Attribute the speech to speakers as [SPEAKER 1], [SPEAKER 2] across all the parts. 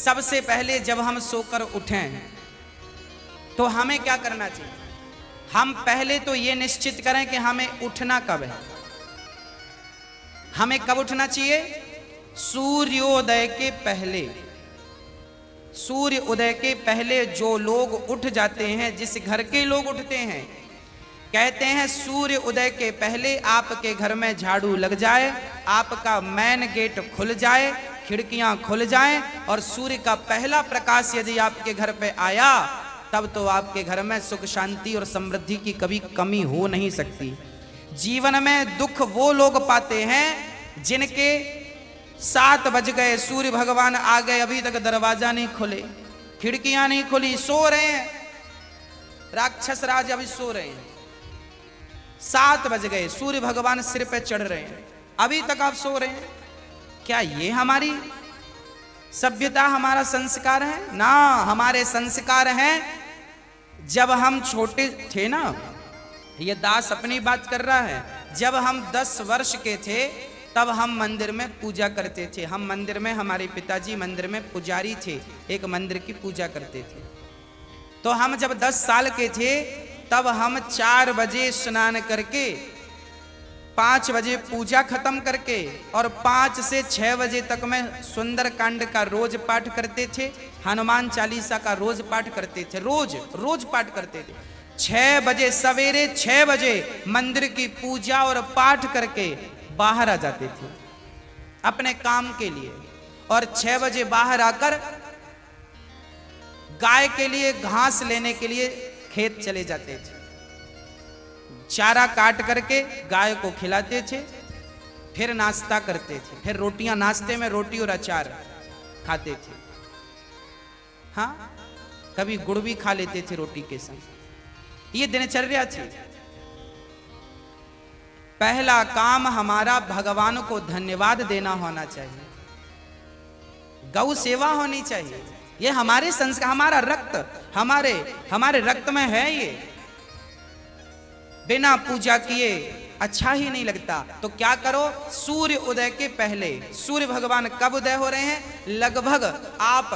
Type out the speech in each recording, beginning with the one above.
[SPEAKER 1] सबसे पहले जब हम सोकर उठें तो हमें क्या करना चाहिए? हम पहले तो ये निश्चित करें कि हमें उठना कब है। हमें कब उठना चाहिए? सूर्योदय के पहले। सूर्य उदय के पहले जो लोग उठ जाते हैं, जिस घर के लोग उठते हैं, कहते हैं सूर्य उदय के पहले आपके घर में झाड़ू लग जाए, आपका मेन गेट खुल जाए, खिड़कियां खुल जाएं और सूर्य का पहला प्रकाश यदि आपके घर पे आया, तब तो आपके घर में सुख शांति और समृद्धि की कभी कमी हो नहीं सकती। जीवन में दुख वो लोग पाते हैं जिनके 7 बज गए, सूर्य भगवान आ गए, अभी तक दरवाजा नहीं खुले, खिड़कियां नहीं खुली, सो रहे हैं, राक्षस राज अभी सो रहे हैं। 7 बज गए, सूर्य भगवान सिर पे चढ़ रहे हैं, अभी तक आप सो रहे हैं। क्या ये हमारी सभ्यता, हमारा संस्कार है? ना, हमारे संस्कार हैं जब हम छोटे थे ना, ये दास अपनी बात कर रहा है, जब हम 10 वर्ष के थे तब हम मंदिर में पूजा करते थे। हम मंदिर में, हमारे पिताजी मंदिर में पुजारी थे, एक मंदिर की पूजा करते थे। तो हम जब 10 साल के थे तब हम 4 बजे स्नान करके 5 बजे पूजा खत्म करके और 5 से 6 बजे तक में सुंदर कांड का रोज पाठ करते थे, हनुमान चालीसा का रोज पाठ करते थे, रोज पाठ करते थे। 6 बजे सवेरे 6 बजे मंदिर की पूजा और पाठ करके बाहर आ जाते थे अपने काम के लिए, और 6 बजे बाहर आकर गाय के लिए घास लेने के लिए खेत चले जाते थे। चारा काट करके गाय को खिलाते थे, फिर नाश्ता करते थे, फिर रोटियां, नाश्ते में रोटी और अचार खाते थे। हाँ, कभी गुड़ भी खा लेते थे रोटी के संग। ये दिनचर्या थी। पहला काम हमारा भगवान को धन्यवाद देना होना चाहिए, गौ सेवा होनी चाहिए। ये हमारे संस्कार, हमारा रक्त, हमारे रक्त में है। ये बिना पूजा किए अच्छा ही नहीं लगता। तो क्या करो, सूर्य उदय के पहले, सूर्य भगवान कब उदय हो रहे हैं? लगभग आप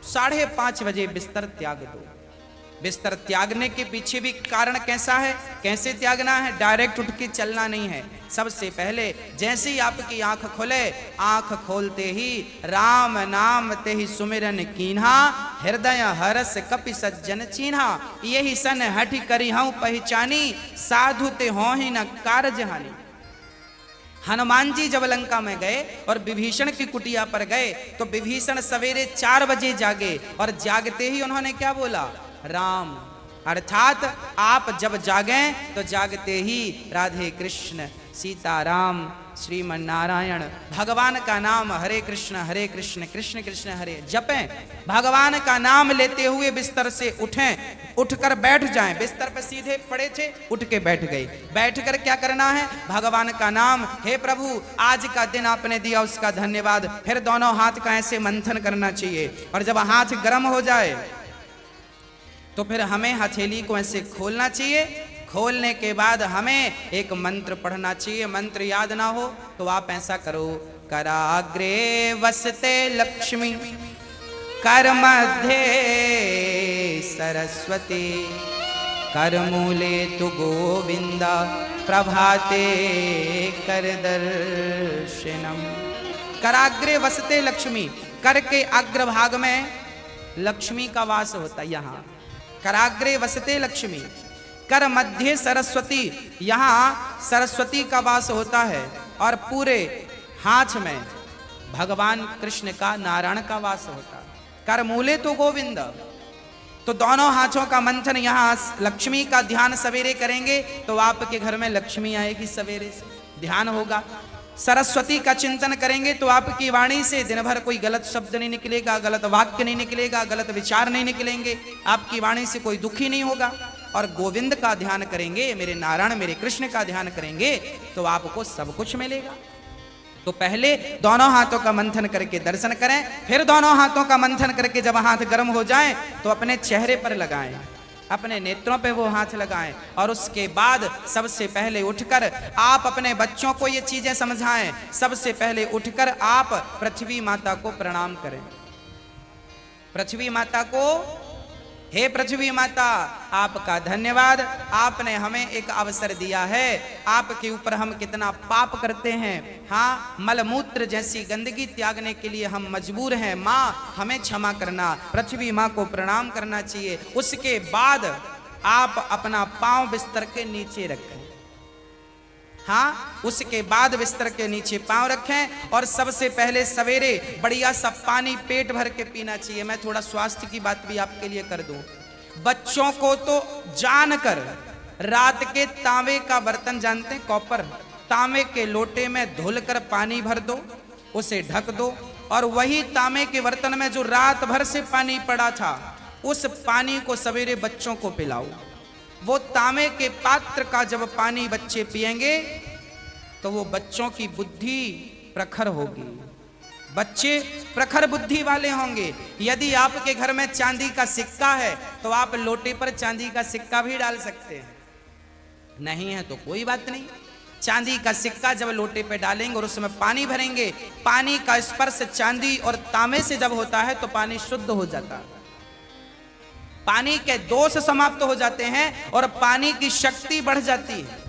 [SPEAKER 1] 5:30 बजे बिस्तर त्याग दो। बिस्तर त्यागने के पीछे भी कारण कैसा है, कैसे त्यागना है? डायरेक्ट उठ के चलना नहीं है। सबसे पहले जैसे ही आपकी आंख खुले, आंख खोलते ही राम नाम ते ही सुमिरन कीन्हा, हृदय हरस कपि सज्जन चीन्हा, यही सन हठ करी हूं पहचानी, साधु ते हो ही न कारज हानि। हनुमान जी जब लंका में गए और विभीषण की कुटिया पर गए तो विभीषण सवेरे 4 बजे जागे, और जागते ही उन्होंने क्या बोला? राम। अर्थात आप जब जागें तो जागते ही राधे कृष्ण, सीताराम, श्रीमन नारायण, भगवान का नाम हरे कृष्ण कृष्ण कृष्ण हरे जपें। भगवान का नाम लेते हुए बिस्तर से उठें, उठकर बैठ जाएं। बिस्तर पर सीधे पड़े थे, उठ के बैठ गए। बैठकर क्या करना है? भगवान का नाम, हे प्रभु आज का दिन आपने दिया उसका धन्यवाद। फिर दोनों हाथ का ऐसे मंथन करना चाहिए, और जब हाथ गर्म हो जाए तो फिर हमें हथेली को ऐसे खोलना चाहिए। खोलने के बाद हमें एक मंत्र पढ़ना चाहिए। मंत्र याद ना हो तो आप ऐसा करो, कराग्रे वसते लक्ष्मी, कर मध्य सरस्वती, कर मूले तु गोविंदा, प्रभाते कर दर्शनम। कराग्रे वसते लक्ष्मी, कर के अग्रभाग में लक्ष्मी का वास होता है। यहाँ कराग्रे वसते लक्ष्मी, कर मध्य सरस्वती, यहाँ सरस्वती का वास होता है, और पूरे हाथ में भगवान कृष्ण का, नारायण का वास होता है। कर मूले तो गोविंद, तो दोनों हाथों का मंथन, यहाँ लक्ष्मी का ध्यान सवेरे करेंगे तो आपके घर में लक्ष्मी आएगी, सवेरे से ध्यान होगा। सरस्वती का चिंतन करेंगे तो आपकी वाणी से दिन भर कोई गलत शब्द नहीं निकलेगा, गलत वाक्य नहीं निकलेगा, गलत विचार नहीं निकलेंगे, आपकी वाणी से कोई दुखी नहीं होगा। और गोविंद का ध्यान करेंगे, मेरे नारायण मेरे कृष्ण का ध्यान करेंगे तो आपको सब कुछ मिलेगा। तो पहले दोनों हाथों का मंथन करके दर्शन करें, फिर दोनों हाथों का मंथन करके जब हाथ गर्म हो जाए तो अपने चेहरे पर लगाएं, अपने नेत्रों पे वो हाथ लगाएं, और उसके बाद सबसे पहले उठकर आप अपने बच्चों को ये चीजें समझाएं। सबसे पहले उठकर आप पृथ्वी माता को प्रणाम करें। पृथ्वी माता को, हे पृथ्वी माता आपका धन्यवाद, आपने हमें एक अवसर दिया है। आपके ऊपर हम कितना पाप करते हैं, हाँ, मलमूत्र जैसी गंदगी त्यागने के लिए हम मजबूर हैं। माँ हमें क्षमा करना, पृथ्वी माँ को प्रणाम करना चाहिए। उसके बाद आप अपना पांव बिस्तर के नीचे रखें, हाँ, उसके बाद बिस्तर के नीचे पांव रखें और सबसे पहले सवेरे बढ़िया सा पानी पेट भर के पीना चाहिए। मैं थोड़ा स्वास्थ्य की बात भी आपके लिए कर दूं। बच्चों को तो जानकर रात के तांबे का बर्तन, जानते हैं, कॉपर, तांबे के लोटे में धुलकर पानी भर दो, उसे ढक दो और वही तांबे के बर्तन में जो रात भर से पानी पड़ा था उस पानी को सवेरे बच्चों को पिलाओ। वो तांबे के पात्र का जब पानी बच्चे पिएंगे तो वो बच्चों की बुद्धि प्रखर होगी, बच्चे प्रखर बुद्धि वाले होंगे। यदि आपके घर में चांदी का सिक्का है तो आप लोटे पर चांदी का सिक्का भी डाल सकते हैं, नहीं है तो कोई बात नहीं। चांदी का सिक्का जब लोटे पे डालेंगे और उसमें पानी भरेंगे, पानी का स्पर्श चांदी और तांबे से जब होता है तो पानी शुद्ध हो जाता है, पानी के दोष समाप्त हो जाते हैं और पानी की शक्ति बढ़ जाती है।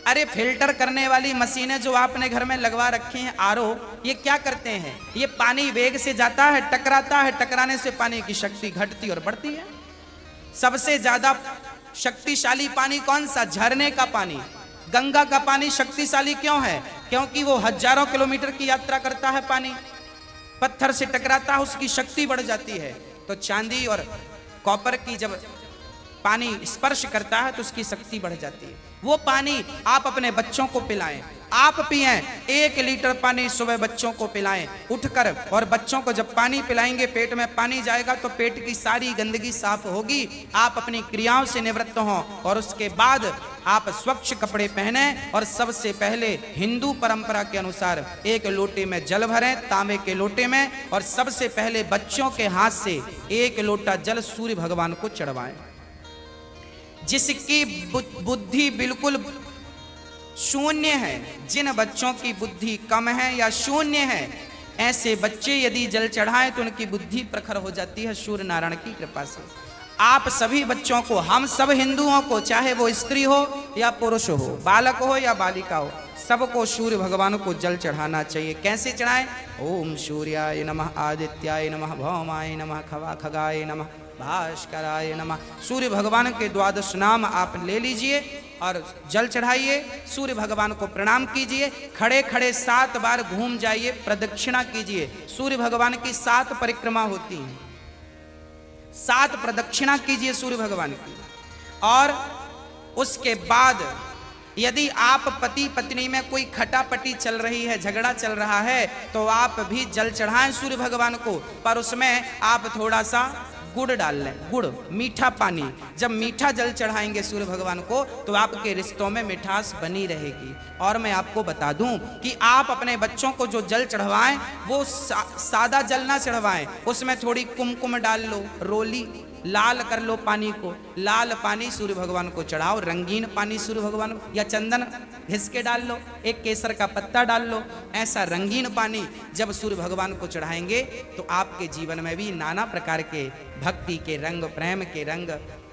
[SPEAKER 1] अरे फिल्टर करने वाली मशीनें जो आपने घर में लगवा रखी हैं, आरओ, ये क्या करते हैं, ये पानी वेग से जाता है, टकराता है, टकराने से पानी की शक्ति घटती और बढ़ती है। सबसे ज्यादा शक्तिशाली पानी कौन सा? झरने का पानी। गंगा का पानी शक्तिशाली क्यों है? क्योंकि वो हजारों किलोमीटर की यात्रा करता है, पानी पत्थर से टकराता है, उसकी शक्ति बढ़ जाती है। तो चांदी और कॉपर की जब पानी स्पर्श करता है तो उसकी शक्ति बढ़ जाती है। वो पानी आप अपने बच्चों को पिलाएं, आप पिएं। 1 लीटर पानी सुबह बच्चों को पिलाएं उठकर, और बच्चों को जब पानी पिलाएंगे पेट में पानी जाएगा तो पेट की सारी गंदगी साफ होगी, आप अपनी क्रियाओं से निवृत्त हों और उसके बाद आप स्वच्छ कपड़े पहने और सबसे पहले हिंदू परंपरा के अनुसार 1 लोटे में जल भरें, तांबे के लोटे में, और सबसे पहले बच्चों के हाथ से 1 लोटा जल सूर्य भगवान को चढ़वाएं। जिसकी बुद्धि बिल्कुल शून्य है, जिन बच्चों की बुद्धि कम है या शून्य है, ऐसे बच्चे यदि जल चढ़ाएं तो उनकी बुद्धि प्रखर हो जाती है सूर्य नारायण की कृपा से। आप सभी बच्चों को, हम सब हिंदुओं को, चाहे वो स्त्री हो या पुरुष हो, बालक हो या बालिका हो, सबको सूर्य भगवान को जल चढ़ाना चाहिए। कैसे चढ़ाएं? ओम सूर्याय नमः, आदित्याय नमः, भौमाय नमः, खगाय नमः, भास्कराय नमः। सूर्य भगवान के 12 नाम आप ले लीजिए और जल चढ़ाइए, सूर्य भगवान को प्रणाम कीजिए, खड़े खड़े 7 बार घूम जाइए, प्रदक्षिणा कीजिए। सूर्य भगवान की 7 परिक्रमा होती हैं, 7 प्रदक्षिणा कीजिए सूर्य भगवान की। और उसके बाद यदि आप पति पत्नी में कोई खटापटी चल रही है, झगड़ा चल रहा है, तो आप भी जल चढ़ाएं सूर्य भगवान को, पर उसमें आप थोड़ा सा गुड़ डाल लें, गुड़, मीठा पानी। जब मीठा जल चढ़ाएंगे सूर्य भगवान को तो आपके रिश्तों में मिठास बनी रहेगी। और मैं आपको बता दूं कि आप अपने बच्चों को जो जल चढ़वाएं वो सादा जल ना चढ़वाएं, उसमें थोड़ी कुमकुम डाल लो, रोली लाल कर लो पानी को, लाल पानी सूर्य भगवान को चढ़ाओ, रंगीन पानी सूर्य भगवान को, या चंदन घिस के डाल लो, एक केसर का पत्ता डाल लो, ऐसा रंगीन पानी जब सूर्य भगवान को चढ़ाएंगे तो आपके जीवन में भी नाना प्रकार के भक्ति के रंग, प्रेम के रंग,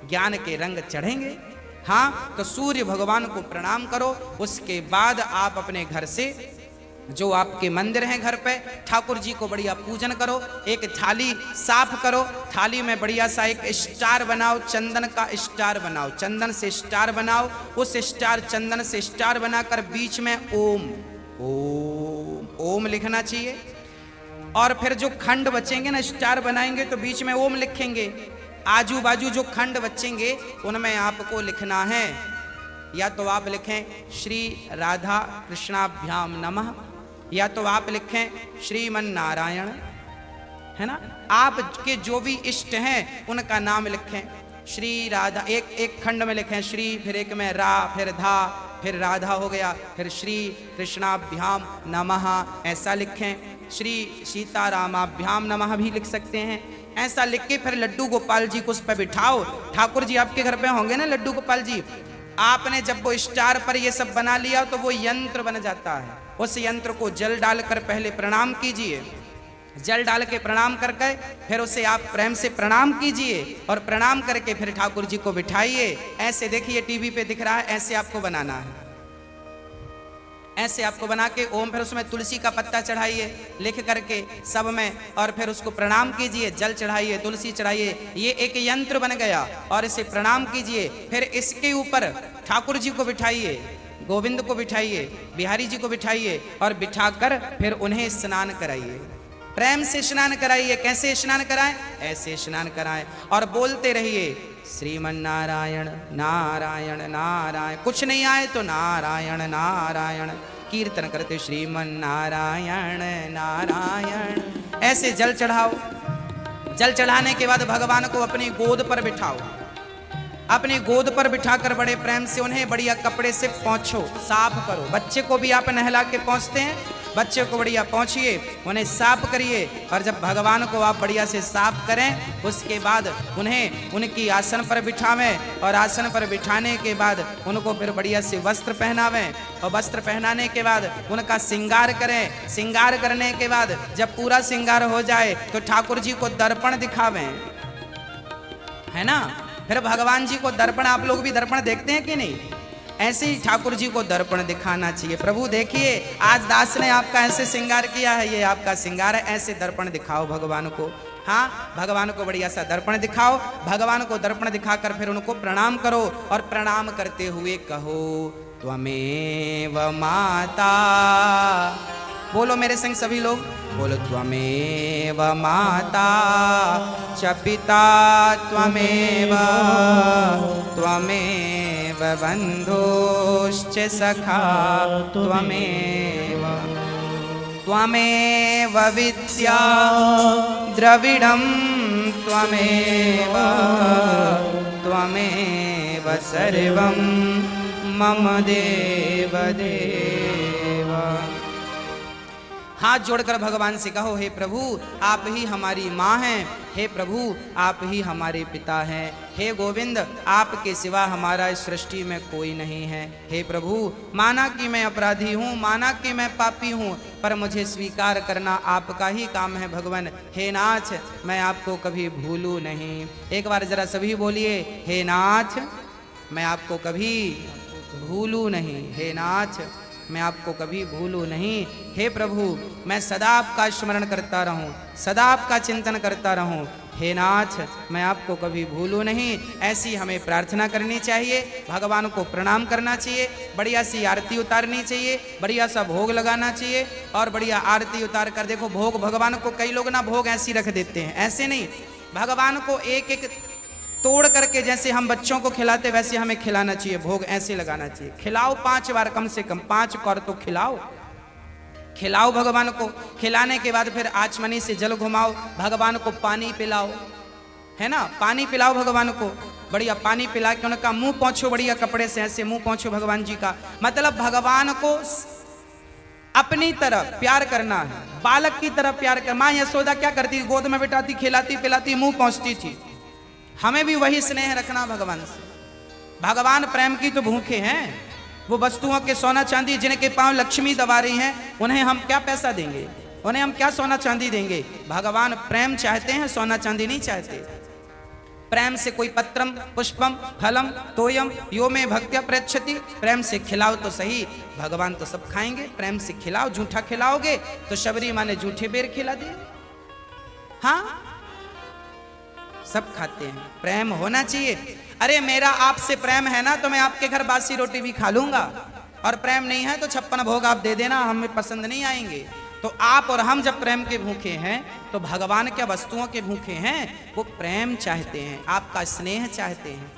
[SPEAKER 1] ज्ञान के रंग चढ़ेंगे। हाँ, तो सूर्य भगवान को प्रणाम करो। उसके बाद आप अपने घर से, जो आपके मंदिर हैं घर पे, ठाकुर जी को बढ़िया पूजन करो, एक थाली साफ करो, थाली में बढ़िया सा एक स्टार बनाओ, चंदन का स्टार बनाओ, चंदन से स्टार बनाओ, उस स्टार, चंदन से स्टार बनाकर बीच में ओम ओम ओम लिखना चाहिए। और फिर जो खंड बचेंगे ना, स्टार बनाएंगे तो बीच में ओम लिखेंगे, आजू बाजू जो खंड बचेंगे उनमें आपको लिखना है, या तो आप लिखें श्री राधा कृष्णाभ्याम नमः, या तो आप लिखें श्रीमन नारायण, है ना, आपके जो भी इष्ट हैं उनका नाम लिखें। श्री राधा, एक खंड में लिखें श्री, फिर एक में रा, फिर धा, फिर राधा हो गया, फिर श्री कृष्णाभ्याम नमः ऐसा लिखें। श्री सीतारामाभ्याम नमः भी लिख सकते हैं। ऐसा लिख के फिर लड्डू गोपाल जी को उस पर बिठाओ। ठाकुर जी आपके घर पे होंगे ना, लड्डू गोपाल जी, आपने जब वो स्टार पर ये सब बना लिया तो वो यंत्र बन जाता है। उस यंत्र को जल डालकर पहले प्रणाम कीजिए, जल डाल के प्रणाम करके फिर उसे आप प्रेम से प्रणाम कीजिए और प्रणाम करके फिर ठाकुर जी को बिठाइए। ऐसे देखिए टीवी पे दिख रहा है, ऐसे आपको बनाना है। ऐसे आपको बना के ओम, फिर उसमें तुलसी का पत्ता चढ़ाइए लिख करके सब में, और फिर उसको प्रणाम कीजिए, जल चढ़ाइए, तुलसी चढ़ाइए। ये एक यंत्र बन गया और इसे प्रणाम कीजिए। फिर इसके ऊपर ठाकुर जी को बिठाइए, गोविंद को बिठाइए, बिहारी जी को बिठाइए और बिठाकर फिर उन्हें स्नान कराइए। प्रेम से स्नान कराइए। कैसे स्नान कराएं? ऐसे स्नान कराएं और बोलते रहिए श्रीमन नारायण नारायण नारायण। कुछ नहीं आए तो नारायण नारायण कीर्तन करते श्रीमन नारायण नारायण। ऐसे जल चढ़ाओ। जल चढ़ाने के बाद भगवान को अपनी गोद पर बिठाओ। अपनी गोद पर बिठाकर बड़े प्रेम से उन्हें बढ़िया कपड़े से पोंछो, साफ करो। बच्चे को भी आप नहला के पोंछते हैं, बच्चे को बढ़िया पोंछिए, उन्हें साफ करिए। और जब भगवान को आप बढ़िया से साफ करें, उसके बाद उन्हें उनकी आसन पर बिठावें और आसन पर बिठाने के बाद उनको फिर बढ़िया से वस्त्र पहनावें और वस्त्र पहनाने के बाद उनका श्रृंगार करें। श्रृंगार करने के बाद जब पूरा श्रृंगार हो जाए तो ठाकुर जी को दर्पण दिखावें, है ना। फिर भगवान जी को दर्पण, आप लोग भी दर्पण देखते हैं कि नहीं? ऐसे ही ठाकुर जी को दर्पण दिखाना चाहिए। प्रभु देखिए आज दास ने आपका ऐसे श्रृंगार किया है, ये आपका श्रृंगार है, ऐसे दर्पण दिखाओ भगवान को। हाँ, भगवान को बढ़िया सा दर्पण दिखाओ। भगवान को दर्पण दिखाकर फिर उनको प्रणाम करो और प्रणाम करते हुए कहो त्वमेव माता। बोलो मेरे संग सभी लोग, बोलो त्वमेव माता च पिता त्वमेव त्वमेव बन्धुश्च सखा त्वमेव त्वमेव विद्या द्रविडं त्वमेव त्वमेव सर्वं मम देव देव। हाथ जोड़कर भगवान से कहो हे प्रभु आप ही हमारी माँ हैं, हे प्रभु आप ही हमारे पिता हैं, हे गोविंद आपके सिवा हमारा इस सृष्टि में कोई नहीं है। हे प्रभु माना कि मैं अपराधी हूँ, माना कि मैं पापी हूँ, पर मुझे स्वीकार करना आपका ही काम है भगवान। हे नाथ मैं आपको कभी भूलूँ नहीं। एक बार जरा सभी बोलिए हे नाथ मैं आपको कभी भूलूँ नहीं। हे नाथ मैं आपको कभी भूलूँ नहीं। हे प्रभु मैं सदा आपका स्मरण करता रहूं, सदा आपका चिंतन करता रहूं। हे नाथ मैं आपको कभी भूलूँ नहीं। ऐसी हमें प्रार्थना करनी चाहिए, भगवान को प्रणाम करना चाहिए, बढ़िया सी आरती उतारनी चाहिए, बढ़िया सा भोग लगाना चाहिए और बढ़िया आरती उतार कर देखो भोग भगवान को, कई लोग ना भोग ऐसी रख देते हैं, ऐसे नहीं, भगवान को एक एक तोड़ करके जैसे हम बच्चों को खिलाते वैसे हमें खिलाना चाहिए। भोग ऐसे लगाना चाहिए। खिलाओ 5 बार, कम से कम 5 कौर तो खिलाओ। खिलाओ भगवान को। खिलाने के बाद फिर आचमनी से जल घुमाओ, भगवान को पानी पिलाओ, है ना, पानी पिलाओ भगवान को। बढ़िया पानी पिला के उनका मुंह पोंछो, बढ़िया कपड़े से ऐसे मुंह पोंछो भगवान जी का। मतलब भगवान को अपनी तरह प्यार करना है, बालक की तरह प्यार कर। माँ यशोदा क्या करती, गोद में बिठाती, खिलाती पिलाती, मुंह पोंछती थी। हमें भी वही स्नेह रखना भगवान से। भगवान प्रेम की तो भूखे हैं। वो वस्तुओं के सोना चांदी जिनके पांव लक्ष्मी दबा रही हैं, उन्हें हम क्या पैसा देंगे, उन्हें हम क्या सोना चांदी देंगे। भगवान प्रेम चाहते हैं, सोना चांदी नहीं चाहते। प्रेम से कोई पत्रम पुष्पम फलम तोयम यो में भक्त्या प्रयच्छति। प्रेम से खिलाओ तो सही, भगवान तो सब खाएंगे। प्रेम से खिलाओ, झूठा खिलाओगे तो शबरी माँ ने झूठे बेर खिला दिए। हाँ सब खाते हैं, प्रेम होना चाहिए। अरे मेरा आपसे प्रेम है ना तो मैं आपके घर बासी रोटी भी खा लूंगा, और प्रेम नहीं है तो 56 भोग आप दे देना, हमें पसंद नहीं आएंगे। तो आप और हम जब प्रेम के भूखे हैं तो भगवान क्या वस्तुओं के भूखे हैं, वो प्रेम चाहते हैं, आपका स्नेह चाहते हैं।